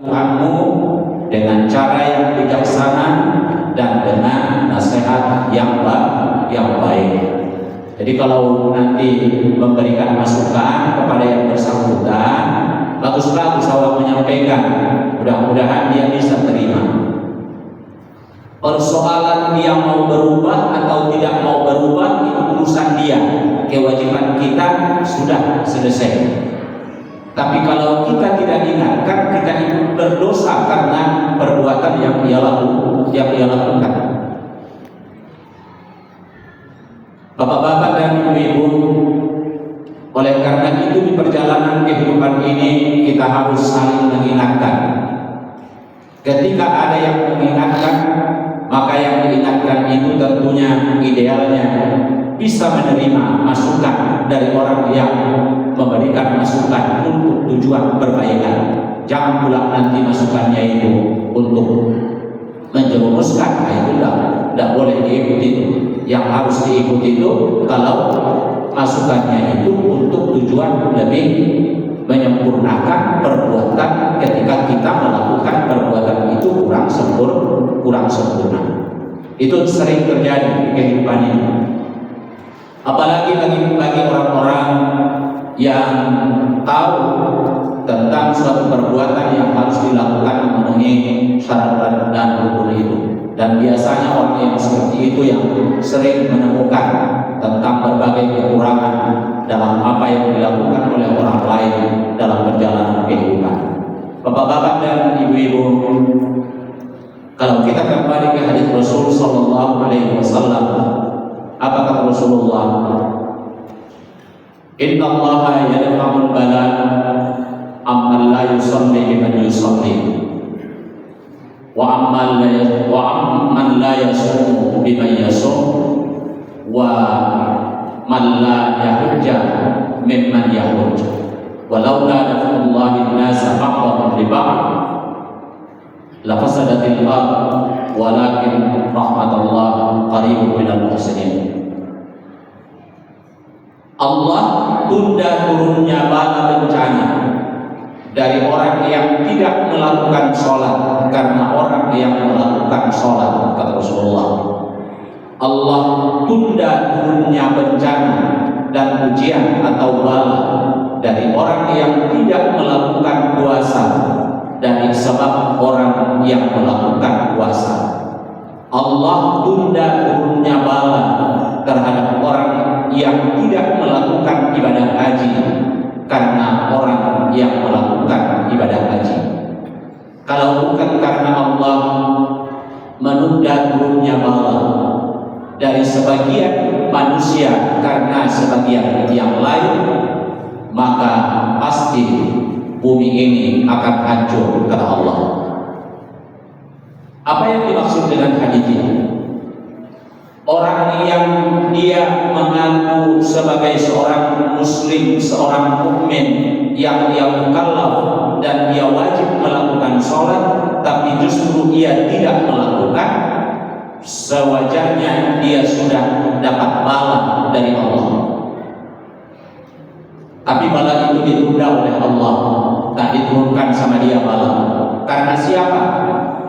Tuhanmu dengan cara yang bijaksana dan dengan nasihat yang baik. Jadi kalau nanti memberikan masukan kepada yang bersangkutan, bagus-bagus awak menyampaikan, mudah-mudahan dia bisa terima. Persoalan dia mau berubah atau tidak mau berubah itu urusan dia. Kewajiban kita sudah selesai. Tapi kalau kita tidak ingatkan, kita ikut berdosa karena perbuatan yang ia lakukan. Bapak-bapak dan ibu-ibu, oleh karena itu di perjalanan kehidupan ini kita harus saling mengingatkan. Ketika ada yang mengingatkan, maka yang diingatkan itu tentunya idealnya bisa menerima masukan dari orang yang memberikan masukan untuk tujuan perbaikan. Jangan pula nanti masukannya itu untuk menjerumuskan, itu tidak boleh diikuti. Yang harus diikuti itu kalau masukannya itu untuk tujuan lebih menyempurnakan perbuatan ketika kita melakukan perbuatan itu kurang sempurna. Itu sering terjadi di kehidupan ini. Apalagi bagi orang-orang yang tahu tentang suatu perbuatan yang harus dilakukan memenuhi syarat dan rukun itu. Dan biasanya orang yang seperti itu yang sering menemukan tentang berbagai kekurangan dalam apa yang dilakukan oleh orang lain dalam perjalanan kehidupan. Bapak-bapak dan ibu-ibu, kalau kita kembali ke hadis Rasul sallallahu alaihi wasallam, apa kata Rasulullah? Inna Allaha yadfa'ul bala amman la yusalli biman yusalli wa amman la yasumu biman yasum wa man la yahujja mimman yahuj walau la dafa'ullahi an-nasa ba'dahum li ba'd la fasadatil ard walakin rahmatullah qaribun minal muhsinin. Allah tunda turunnya bala bencana dari orang yang tidak melakukan sholat karena orang yang melakukan sholat, kata Rasulullah. Allah tunda turunnya bencana dan ujian atau bala dari orang yang tidak melakukan puasa dari sebab orang yang melakukan puasa. Allah tunda turunnya bala terhadap orang yang tidak melakukan ibadah haji karena orang yang melakukan ibadah haji. Kalau bukan karena Allah menunda turunnya bala dari sebagian manusia karena sebagian yang lain, maka pasti bumi ini akan hancur, kata Allah. Apa yang dimaksud dengan hadis ini? Orang yang dia mengaku sebagai seorang muslim, seorang mukmin yang dia mukallaf dan dia wajib melakukan sholat, tapi justru ia tidak melakukan, sewajarnya dia sudah dapat bala dari Allah. Tapi bala itu ditunda oleh Allah, tak diturunkan sama dia bala. Karena siapa?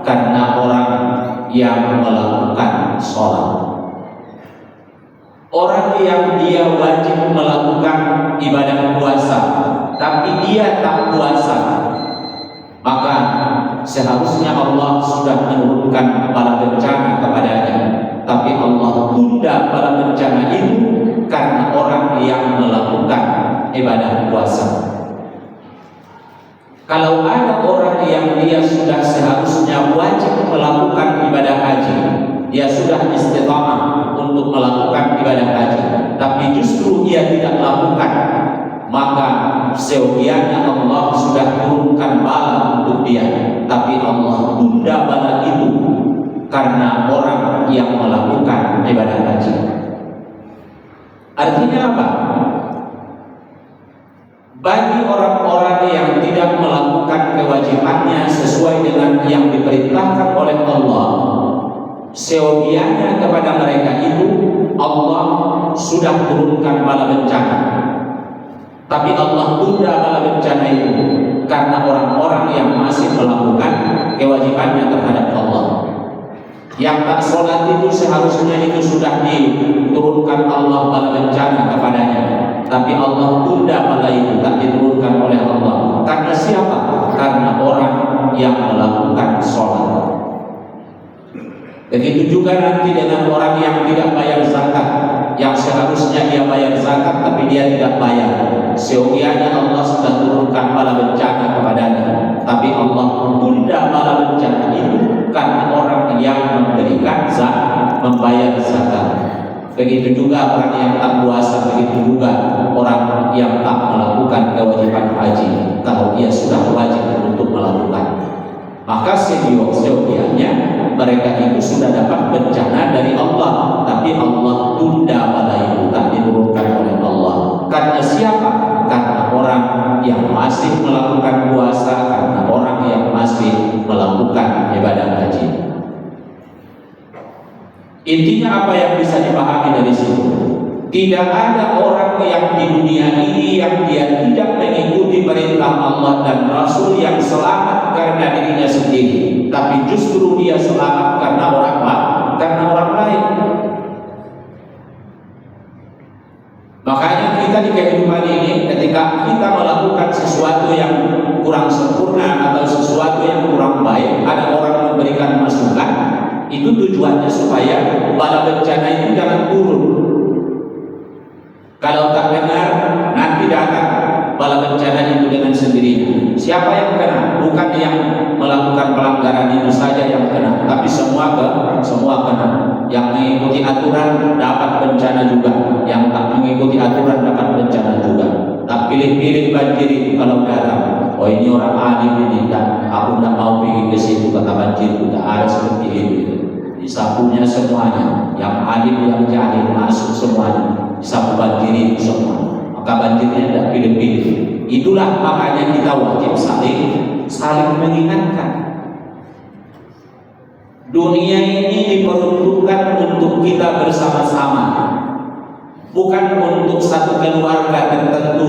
Karena orang yang melakukan sholat. Orang yang dia wajib melakukan ibadah puasa, tapi dia tak puasa, maka seharusnya Allah sudah menurunkan bala bencana kepadanya. Tapi Allah tunda bala bencana itu karena orang yang melakukan ibadah puasa. Kalau ada orang yang dia sudah seharusnya wajib melakukan ibadah haji, dia sudah istiqamah untuk melakukan ibadah haji, tapi justru ia tidak lakukan, maka seyogianya Allah sudah turunkan bala untuk dia, tapi Allah tunda bala itu karena orang yang melakukan ibadah haji. Artinya apa? Bagi orang-orang yang tidak melakukan kewajibannya sesuai dengan yang diperintahkan oleh Allah, seyogianya kepada mereka itu Allah sudah turunkan bala bencana, tapi Allah tunda bala bencana itu karena orang-orang yang masih melakukan Yang tak sholat itu seharusnya itu sudah diturunkan Allah bala bencana kepadanya, tapi Allah tunda bala itu, tak diturunkan oleh Allah. Karena siapa? Karena orang yang melakukan sholat. Begitu juga nanti dengan orang yang tidak bayar zakat, yang seharusnya dia bayar zakat tapi dia tidak bayar. Seyogianya Allah sudah turunkan bala bencana kepadanya, tapi Allah tunda bala bencana itu karena orang yang memberikan zakat, membayar zakat. Begitu juga orang yang tak puasa, begitu juga orang yang tak melakukan kewajiban haji. Kalau dia sudah wajib untuk melakukan, maka seyogianya mereka itu sudah dapat bencana dari Allah, tapi Allah tunda pada itu, tak diturunkan oleh Allah. Karena siapa? Karena orang yang masih melakukan puasa, karena orang yang masih melakukan ibadah haji. Intinya apa yang bisa dipahami dari situ? Tidak ada orang yang di dunia ini yang dia tidak mengikuti perintah Allah dan Rasul yang selamat karena dirinya sendiri, tapi justru dia selamat karena orang lain. Makanya kita di kehidupan ini, ketika kita melakukan sesuatu yang kurang sempurna atau sesuatu yang kurang baik, ada orang memberikan masukan, itu tujuannya supaya bala bencana itu jangan turun. Kalau tak dengar, nanti datang bala bencana itu dengan sendirinya. Siapa yang kena? Bukan yang melakukan pelanggaran itu saja yang kena, tapi semua kena. Yang mengikuti aturan dapat bencana juga, yang tak mengikuti aturan dapat bencana juga. Tak pilih-pilih banjir itu kalau datang. Oh, ini orang alim ini, dan aku tidak mau pergi ke situ kata banjir. Tak ada seperti itu. Disapunya semuanya, yang alim yang jahil masuk semuanya, disapu banjir itu semua. Maka banjirnya tidak pilih-pilih. Itulah makanya kita wajib saling mengingatkan. Dunia ini diperuntukkan untuk kita bersama-sama, bukan untuk satu keluarga tertentu,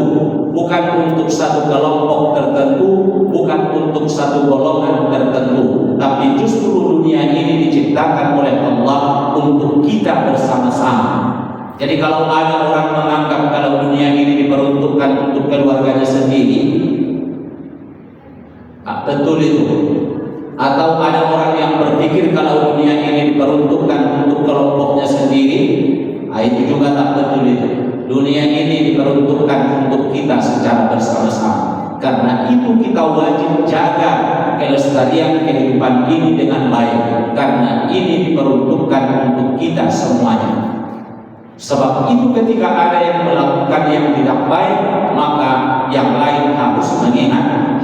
bukan untuk satu kelompok tertentu, bukan untuk satu golongan tertentu, tapi justru dunia ini diciptakan oleh Allah untuk kita bersama-sama. Jadi kalau ada orang menganggap kalau dunia ini diperuntukkan untuk keluarganya sendiri, betul itu. Atau ada orang yang berpikir kalau dunia ini diperuntukkan untuk kelompoknya sendiri, itu juga tak betul itu. Dunia ini diperuntukkan untuk kita secara bersama-sama. Karena itu kita wajib jaga kelestarian kehidupan ini dengan baik. Karena ini diperuntukkan untuk kita semuanya. Sebab itu ketika ada yang melakukan yang tidak baik, maka yang lain harus mengingatkan.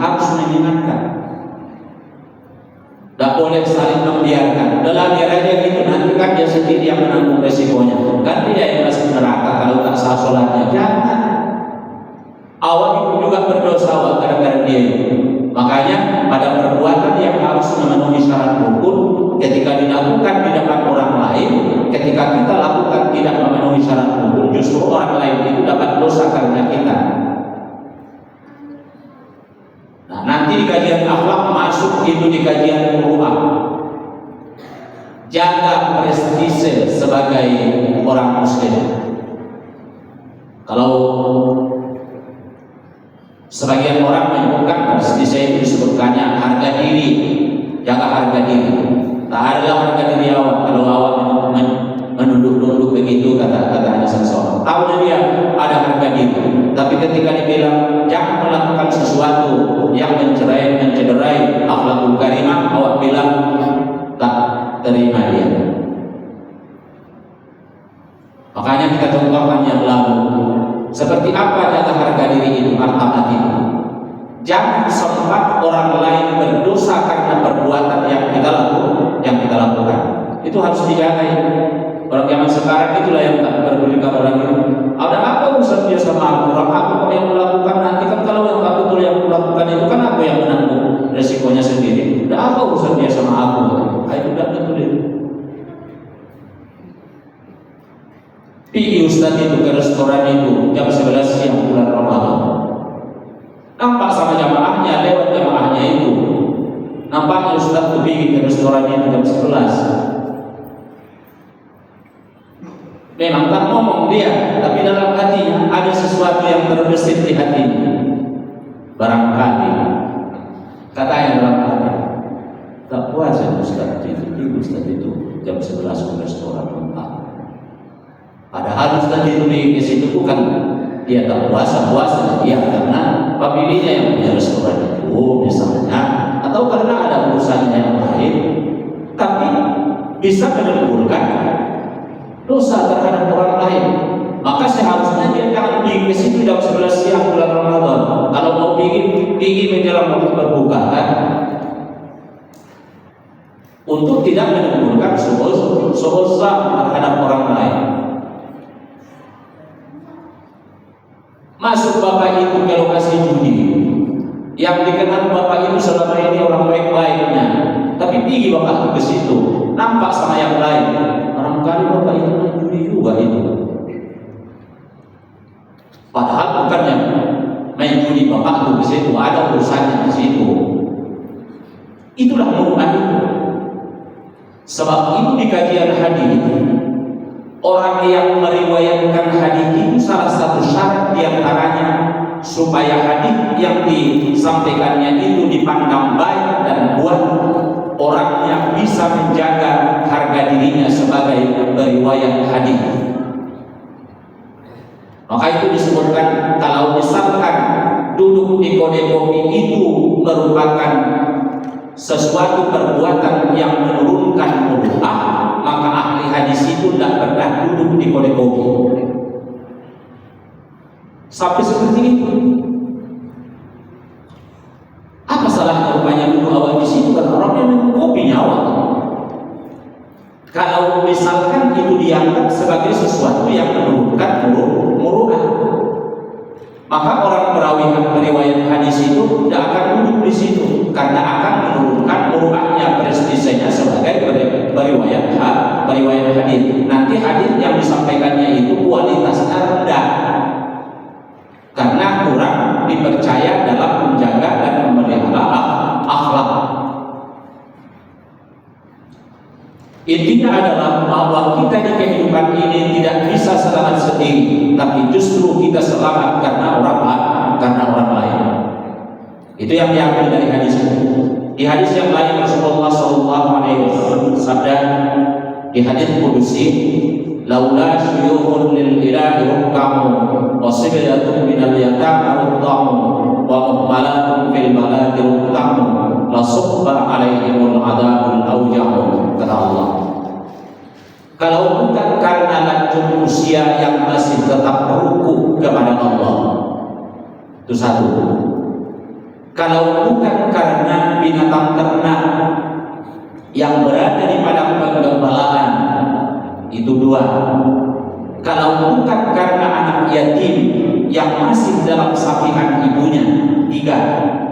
Tak boleh saling membiarkan. Dalam biar aja gitu, nanti kan dia sendiri yang menanggung resikonya. Kan dia yang masuk neraka kalau tak sah sholatnya. Jangan. Awak itu juga berdosa gara-gara dia itu. Makanya pada perbuatan yang harus memenuhi syarat rukun, ketika dilakukan di depan orang lain, ketika kita lakukan tidak memenuhi syarat rukun, justru orang lain itu dapat dosa karena kita. Nanti di kajian akhlak masuk itu di kajian muru'ah. Jaga prestise sebagai orang muslim. Kalau sebagian orang menyebutkan prestise itu disebutkannya harga diri, jaga harga diri. Tak ada harga diri awak kalau awak menunduk-nunduk begitu kata seseorang. Tahu dia ada harga diri. Tapi ketika dibilang jangan melakukan sesuatu yang mencederai akhlakul karimah, awak bilang tak terima dia. Makanya kita contohkan yang lalu. Seperti apa jaga harga diri itu, martabat itu. Jangan sempat orang lain berdosa karena perbuatan yang kita lakukan. Itu harus dijaga. Orang zaman sekarang itulah yang tak berdulikan orang itu. Ada apa urusan dia sama aku? Orang aku yang melakukan, nanti kan kalau yang tak betul yang melakukan itu kan aku yang menanggung resikonya sendiri. Ada apa urusan dia sama aku? Itu tidak betul itu. Pergi Ustaz itu ke restoran itu jam 11 siang bulan Ramadan. Nampak sama jamaahnya, lewat jamaahnya itu. Nampaknya Ustaz itu pergi ke restoran itu jam 11. Memang tak ngomong dia, tapi dalam hatinya ada sesuatu yang terbesit di hatinya. Barangkali katanya dalam hati, tak puasa Ustaz itu jam 11 restoran lengkap. Padahal Ustaz itu di situ bukan dia tak puasa dia karena pemiliknya yang punya restoran itu misalnya, atau karena ada urusannya yang lain, tapi bisa menimbulkan dosa terhadap orang lain. Maka seharusnya dia jangan pergi ke situ jam 11 siang bulan Ramadan. Kalau mau pergi menjelang waktu berbuka kan, untuk tidak menimbulkan suhuzan terhadap orang lain. Masuk bapak itu ke lokasi judi, yang dikenal bapak itu selama ini orang baik-baiknya, tapi pergi bapak itu ke situ, nampak sama yang lain, barangkali bapak itu main judi juga itu. Padahal bukannya main judi bapak itu ke situ, ada urusannya di situ. Itulah muruah itu. Sebab itu di kajian hadis, orang yang meriwayatkan hadis itu salah satu syarat diantaranya supaya hadis yang disampaikannya itu dipandang baik dan buat orang yang bisa menjaga harga dirinya sebagai periwayat hadis. Maka itu disebutkan kalau misalkan duduk di kedai kopi itu merupakan sesuatu perbuatan yang menurunkan muruah, maka ahli hadis itu tidak pernah duduk di kedai kopi. Sampai seperti itu. Apa salahnya rupanya dulu awal di situ kan orang yang minum kopi nyawa. Kalau misalkan itu dianggap sebagai sesuatu yang menurunkan muruah, maka orang periwayat hadis itu tidak akan duduk di situ karena akan menurunkan muruahnya prestisenya sebagai periwayat hadis. Nanti hadis yang disampaikannya itu kualitasnya rendah karena kurang dipercaya dalam menjaga dan memelihara akhlak. Intinya adalah bahwa kita di kehidupan ini tidak bisa selamat sendiri, tapi justru kita selamat karena orang lain. Itu yang diambil dari hadis itu. Di hadis yang lain Rasulullah SAW bersabda di hadis qudsi, "Laula syuyukhun lil ilahi rukkamu wa sibyatun minal yatama rukkamu wa muhmalatun fil balati rukkamu la subba alaihimul adabul awja'u." Kata Allah, kalau bukan karena lanjut usia yang masih tetap rukuk kepada Allah, itu satu. Kalau bukan karena binatang ternak yang berada di padang penggembalaan, itu dua. Kalau bukan karena anak yatim yang masih dalam sapihan ibunya, tiga.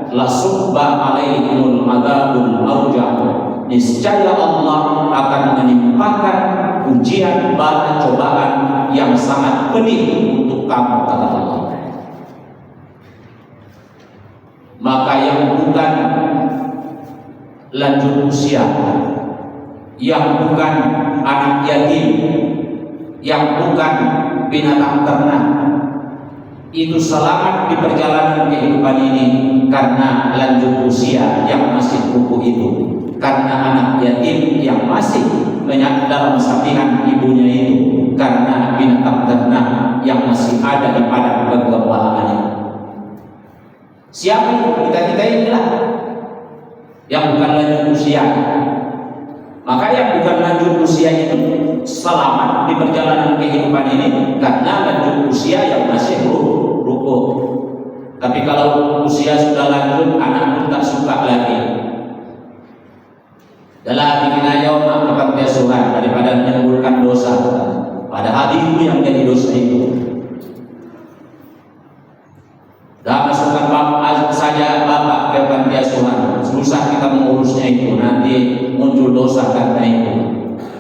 La subba alaihimul adabul awja'u. Niscaya Allah akan menimpakan ujian, bala, cobaan yang sangat pedih untuk kamu, kata Allah. Maka yang bukan lanjut usia, yang bukan anak yatim, yang bukan binatang ternak, itu selamat di perjalanan kehidupan ini karena lanjut usia yang masih kuku itu, karena anak yatim yang masih banyak dalam sapihan ibunya itu, karena binatang ternak yang masih ada di padang penggembalaannya. Siapa itu? Kita inilah yang bukan lanjut usia. Maka yang bukan lanjut usia itu selamat di perjalanan kehidupan ini karena lanjut usia yang masih rukuk. Tapi kalau usia sudah lanjut, anak pun tak suka lagi. Dalam bikin aja ke pantai asuhan daripada menimbulkan dosa. Padahal itu yang jadi dosa itu. Dah masukkan bapak saja bapak ke pantai asuhan, susah kita mengurusnya itu, nanti muncul dosa karena itu.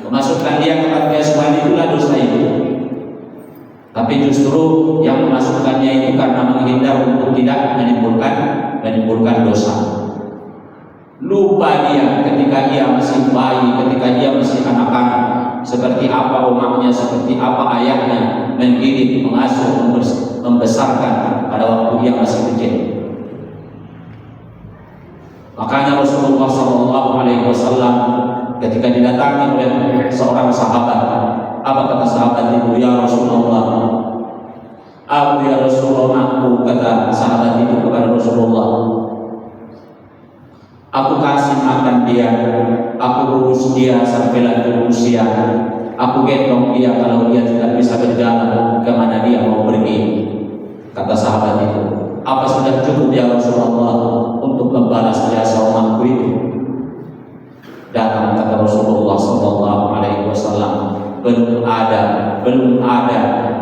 Memasukkan dia ke pantai asuhan itulah dosa itu. Tapi justru yang memasukkannya itu karena menghindar untuk tidak menimbulkan dosa. Lupa dia ketika dia masih bayi, ketika dia masih anak-anak. seperti apa omahnya, seperti apa ayahnya mendidik, mengasuh, membesarkan pada waktu dia masih kecil. Makanya Rasulullah SAW ketika didatangi oleh seorang sahabat, apa kata sahabat itu? Ya Rasulullah, aku ya Rasulullah, aku, kata sahabat itu kepada Rasulullah, aku kasih makan dia, aku urus dia sampai lanjut usia, aku gendong dia kalau dia tidak bisa berjalan kemana dia mau pergi. Kata sahabat itu, apa sudah cukup ya Rasulullah untuk membalas jasa umatku itu? Datang kata Rasulullah SAW, belum ada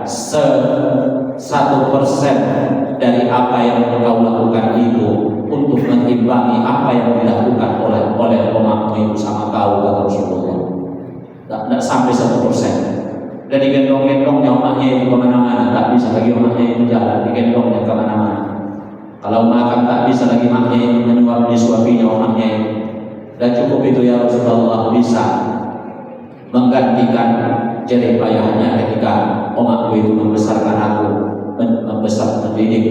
1% dari apa yang engkau lakukan itu untuk mengimbangi apa yang dilakukan oleh umatmu itu sama kau, kata Rasulullah. Tidak sampai 1%. Dan digendong-gendongnya umatnya itu kemana-mana, tak bisa lagi umatnya itu jalan, digendongnya kemana-mana. Kalau makan tak bisa lagi umatnya itu menyuap, disuapinya umatnya itu. Dan cukup itu ya Rasulullah, bisa menggantikan jerih payahnya ketika umatku itu membesarkan aku, mendidik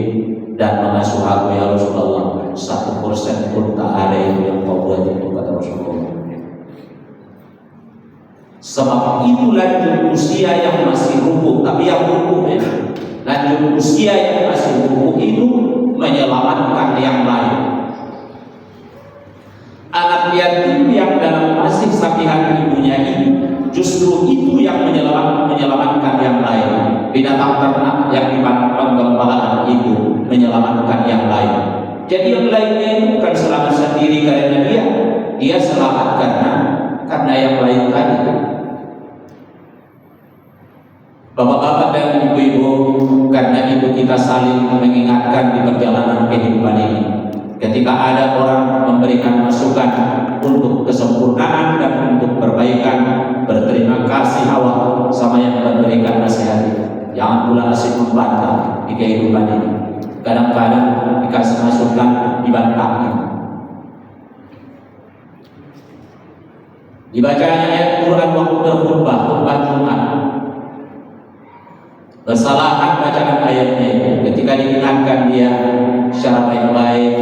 dan mengasuh aku ya Rasulullah. 1% pun tak ada itu yang kau buat itu, kata Rasulullah. Sebab itu lanjut usia yang masih rubuh, tapi yang rubuh ya, lanjut usia yang masih rubuh itu menyelamatkan yang lain. Anak yatim yang dalam masih sapihan ibunya ini, justru itu yang menyelamatkan yang lain. Binatang ternak yang di penggembalaan itu menyelamatkan yang lain. Jadi yang lainnya itu bukan selamat sendiri karena dia selamat karena yang lain tadi. Bapak-bapak dan ibu-ibu, karena itu kita saling mengingatkan di perjalanan kehidupan ini. Ketika ada orang memberikan masukan untuk kesempurnaan dan untuk perbaikan, berterima kasih awal sama yang memberikan nasihat. Jangan pula asik membantah di kehidupan ini. Kadang-kadang dikasih masukan dibantahnya. Dibacanya ayat Quran waktu berkhutbah, khutbah Jumat. Kesalahan bacaan ayatnya itu ketika diingatkan dia secara baik-baik,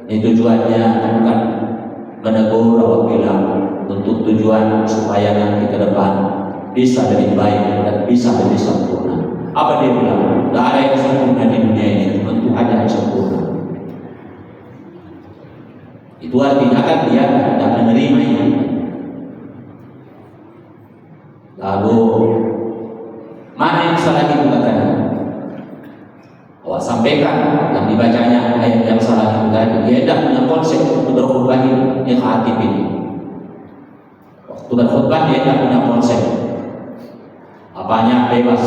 itu tujuannya bukan menegur atau bilang, untuk tujuan supaya nanti ke depan bisa lebih baik dan bisa lebih sempurna. Apa dia bilang? Tidak ada yang sempurna di dunia ini, tentu ada yang sempurna. Itu artinya kan dia tidak menerima ini. Lalu mana yang salah itu katanya? Awak sampaikan yang dibacanya ayat yang salah itu tadi. Dia tidak punya konsep untuk berkhutbah ini, yang khatib ini. Waktu berkhutbah dia tidak punya konsep. Apanya bebas.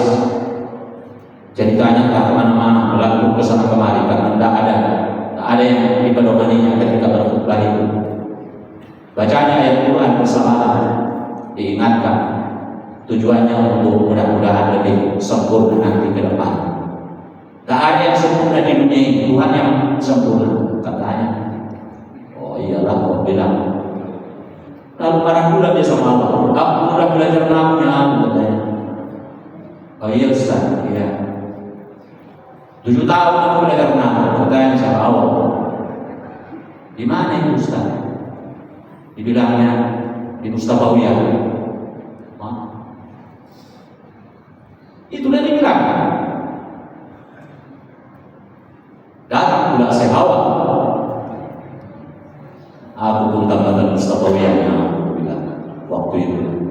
Ceritanya tak kemana-mana, berlaku ke sana kemari karena tidak ada yang dipedomaninya ketika berkhutbah itu. Bacanya ayat Quran bersamaan, diingatkan. Tujuannya untuk mudah-mudahan lebih sempurna nanti ke depan. Tak ada yang sempurna di dunia ini, Tuhan yang sempurna katanya. Oh iyalah, kau bilang. Lalu marah pula dia sama Allah. Aku sudah belajar namanya aku katanya. Oh iya Ustaz, iya. 7 tahun aku belajar nama, katanya sama Allah. Di mana itu Ustaz? Dibilangnya di Mustafawiyah. Itulah dibilang. Datang pula sehawa. Aku pun tambahkan Mustafawiyahnya, aku bilang waktu itu.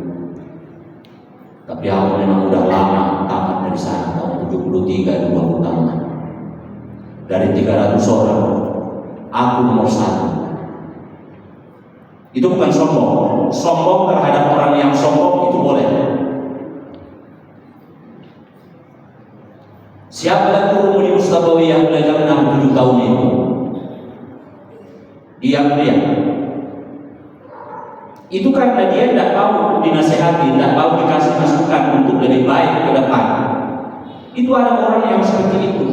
Tapi aku memang udah lama tamat dari sana, tahun 73 20 tahun. Dari 300 orang, aku nomor 1. Itu bukan sombong. Sombong terhadap orang yang sombong itu boleh. Siapa yang turun di Mustafawiyah belajar 67 tahun itu? Diam. Itu karena dia tidak mau dinasehati, tidak mau dikasih masukan untuk lebih baik ke depan. Itu ada orang yang seperti itu.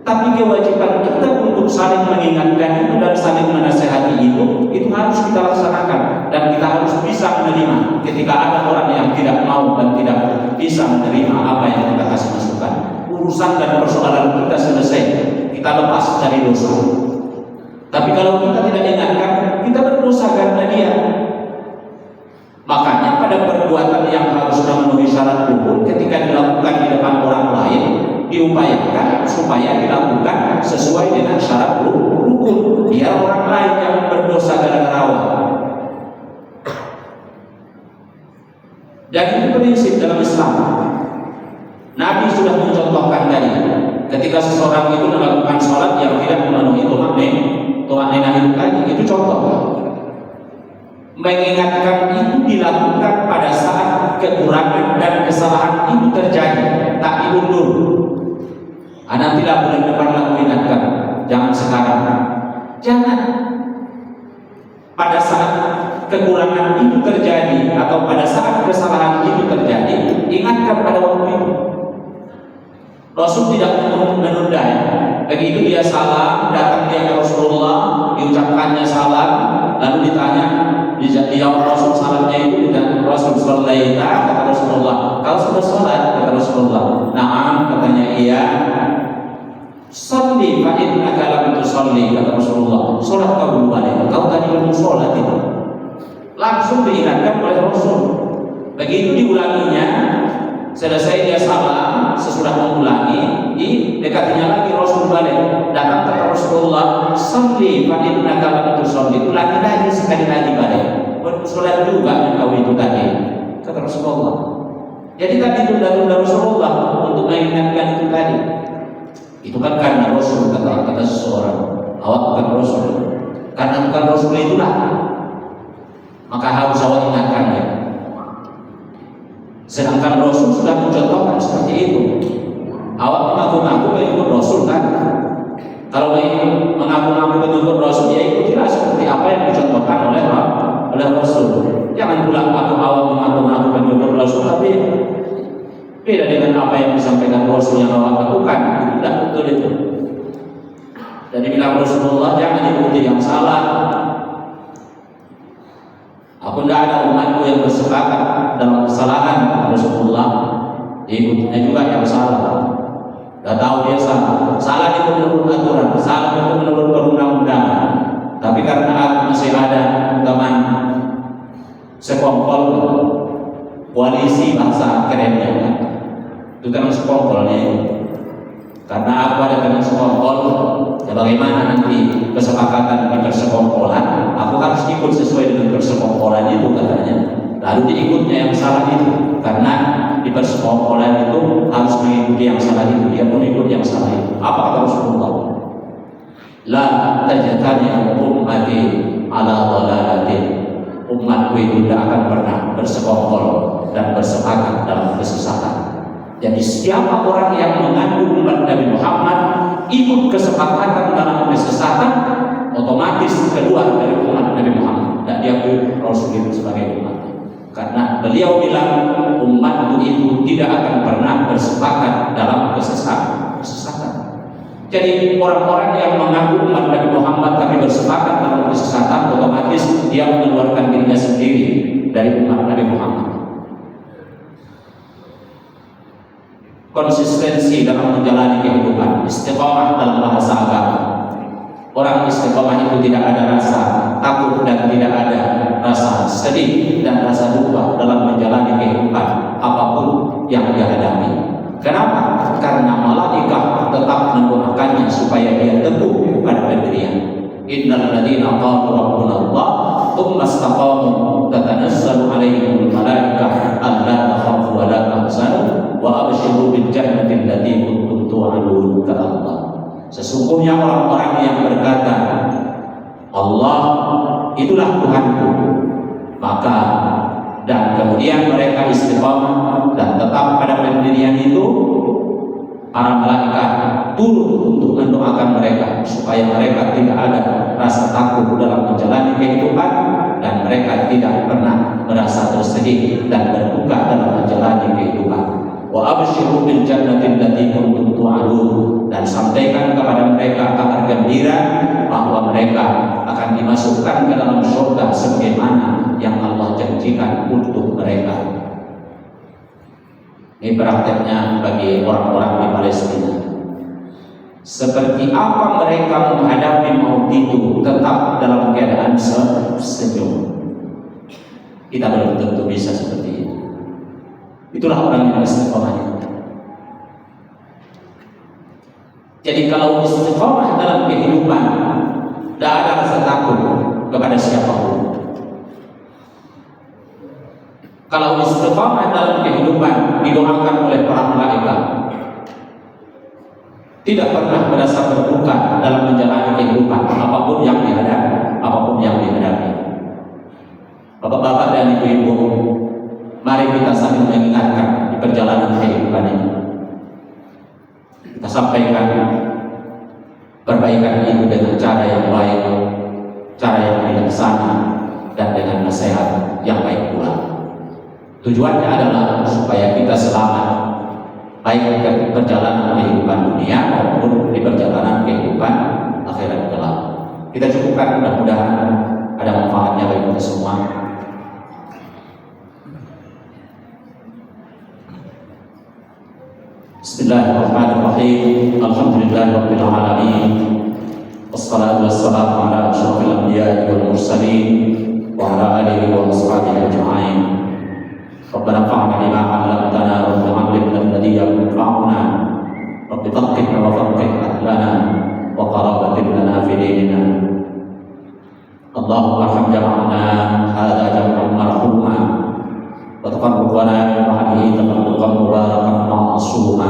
Tapi kewajiban kita untuk saling mengingatkan itu dan saling menasehati itu harus kita laksanakan dan kita harus bisa menerima. ketika ada orang yang tidak mau dan tidak bisa menerima apa yang kita kasih masukan, urusan dan persoalan kita selesai, kita lepas dari dosa. Tapi kalau kita tidak ingatkan, kita berdosa karena dia. Makanya pada perbuatan yang harus memenuhi syarat rukun, ketika dilakukan di depan orang lain, diupayakan supaya dilakukan sesuai dengan syarat rukun, biar orang lain yang berdosa gara-gara awal. Dan itu prinsip dalam Islam. Nabi sudah mencontohkan tadi, ketika seseorang itu melakukan sholat yang tidak memenuhi tumakninah itu tadi, itu contoh. Mengingatkan itu dilakukan pada saat kekurangan dan kesalahan itu terjadi, tak diundur. Nantilah bulan depan aku ingatkan, jangan sekarang. Jangan. Pada saat kekurangan itu terjadi atau pada saat kesalahan itu terjadi, ingatkan pada waktu itu. Rasul tidak menunda. Begitu dia salam, datang dia ke Rasulullah, diucapkannya salam, lalu ditanya, dijawab Rasul salamnya itu dan Rasul sholat, kata Rasulullah, kau sudah sholat? Kata Rasulullah, na'am, katanya iya. Sholli fa innaka lam tusolli, kata Rasulullah, sholat kau dulu balik, kau tadi belum sholat itu. Langsung diingatkan oleh Rasul. Begitu diulanginya, selesai dia salam, sesudah mengulangi, dekatinya lagi Rasul balik, datang ke Rasulullah, sholli fa innaka lam tusolli, ulangi lagi sekali lagi balik, bersolat juga engkau itu tadi, kata Rasulullah. Jadi tadi tunda-tunda Rasulullah untuk mengingatkan itu tadi. Itu kan karena Rasul, kata seseorang, awak bukan Rasul, karena bukan Rasul itulah, maka harus awak ingatkan ya. Sedangkan Rasul sudah mencontohkan seperti itu. Awak mengaku-ngaku mengikut Rasul kan? Kalau mengaku-ngaku mengikut Rasul, ya ikutilah seperti apa yang dicontohkan oleh Rasul. Jangan pula awak mengaku-ngaku mengikut Rasul, tapi beda dengan apa yang disampaikan Rasul yang awak lakukan. Tidak betul itu. Dan dibilang Rasulullah, jangan ikuti yang salah. Aku tidak ada umatku yang bersepakat dalam kesalahan. Rasulullah diikutinya juga yang salah. Sudah tahu dia salah. Salah itu menurut aturan, salah itu menurut perundang-undangan. Tapi karena aku masih ada teman sekongkol, koalisi bahasa kerennya, itu teman sekongkolnya itu. Karena aku ada teman sekongkol, ya bagaimana nanti kesepakatan di persekongkolan, aku harus ikut sesuai dengan persekongkolan itu katanya. Lalu diikutnya yang salah itu, karena di persekongkolan itu harus mengikuti yang salah itu, dia pun ikut yang salah itu. Apa kata Rasulullah? La tajtani ummati ala dhalalatin. Umatku itu tidak akan pernah bersekongkol dan bersepakat dalam kesesatan. Jadi siapa orang yang mengaku umat Nabi Muhammad ikut kesepakatan dalam kesesatan, otomatis keluar dari umat Nabi Muhammad. Dan dia Rasul itu sebagai umat. Karena beliau bilang umatku itu tidak akan pernah bersepakat dalam kesesatan. Jadi orang-orang yang mengaku umat Nabi Muhammad tapi bersepakat dalam kesesatan, otomatis dia mengeluarkan dirinya sendiri dari umat Nabi Muhammad. Konsistensi dalam menjalani kehidupan, istiqomah dalam bahasa agama. Orang istiqomah itu tidak ada rasa takut dan tidak ada rasa sedih dan rasa duka dalam menjalani kehidupan apapun yang dia hadapi. Kenapa? Karena malaikat tetap mendoakannya supaya dia teguh pada pendirian. Innal ladzina qalu rabbuna Allah tsumma istaqamu tatanazzalu alaihimul malaikah alla takhafu wa la tahzanu wa abshiru bil jannati allati kuntum tu'adun, kata Allah. Sesungguhnya orang-orang yang berkata Allah itulah Tuhanku, maka dan kemudian mereka istiqamah dan tetap pada pendirian itu, para malaikat turun untuk mendoakan mereka supaya mereka tidak ada rasa takut dalam menjalani kehidupan dan mereka tidak pernah merasa tersedih dan berduka dalam menjalani kehidupan. Wa abshiru bil jannati allati kuntum tu'adun, dan sampaikan kepada mereka kabar gembira bahwa mereka akan dimasukkan ke dalam surga sebagaimana yang Allah janjikan untuk Ini prakteknya bagi orang-orang di Palestina. Seperti apa mereka menghadapi maut itu, tetap dalam keadaan senyum. Kita belum tentu bisa seperti itu. Itulah orang yang istiqomah. Jadi kalau istiqomah dalam kehidupan, tidak ada rasa takut kepada siapapun. Kalau istiqomah dalam kehidupan didoakan oleh para malaikat, tidak pernah merasa berduka dalam menjalani kehidupan apapun yang dihadapi. Bapak-bapak dan ibu-ibu, mari kita saling mengingatkan di perjalanan kehidupan ini. Kita sampaikan perbaikan itu dengan cara yang baik, cara yang bijaksana, dan dengan nasihat yang baik pula. Tujuannya adalah supaya kita selamat, baik di perjalanan kehidupan dunia maupun di perjalanan kehidupan akhirat kelak. Kita cukupkan, mudah-mudahan ada manfaatnya bagi kita semua. Bismillahirrahmanirrahim. Alhamdulillahirabbil alamin. Wassalatu wassalamu ala asyrofil anbiya'i wal mursalin wa ala alihi wa ashabihi ajma'in. Rabbana fa'alna bima 'allamtana wa 'allimna alladhi yanfa'una. Rabbi faqihna wa faqih ahlana wa qarabatin lana fi dinina. Allahumma arham jama'ana hadza jam'an marhuma wa taqabbal min ba'dihi taqabbalan mubarakan ma'suma.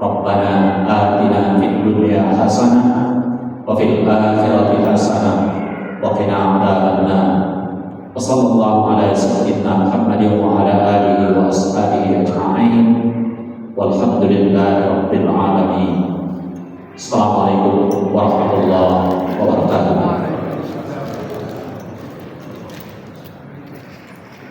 Rabbana atina fid dunya hasanah wa fil akhirati hasanah wa qina adzabannar. Wa sallallahu ala sayyidina Muhammadin wa ala alihi wa ashabihi ajma'in. Walhamdulillahi rabbil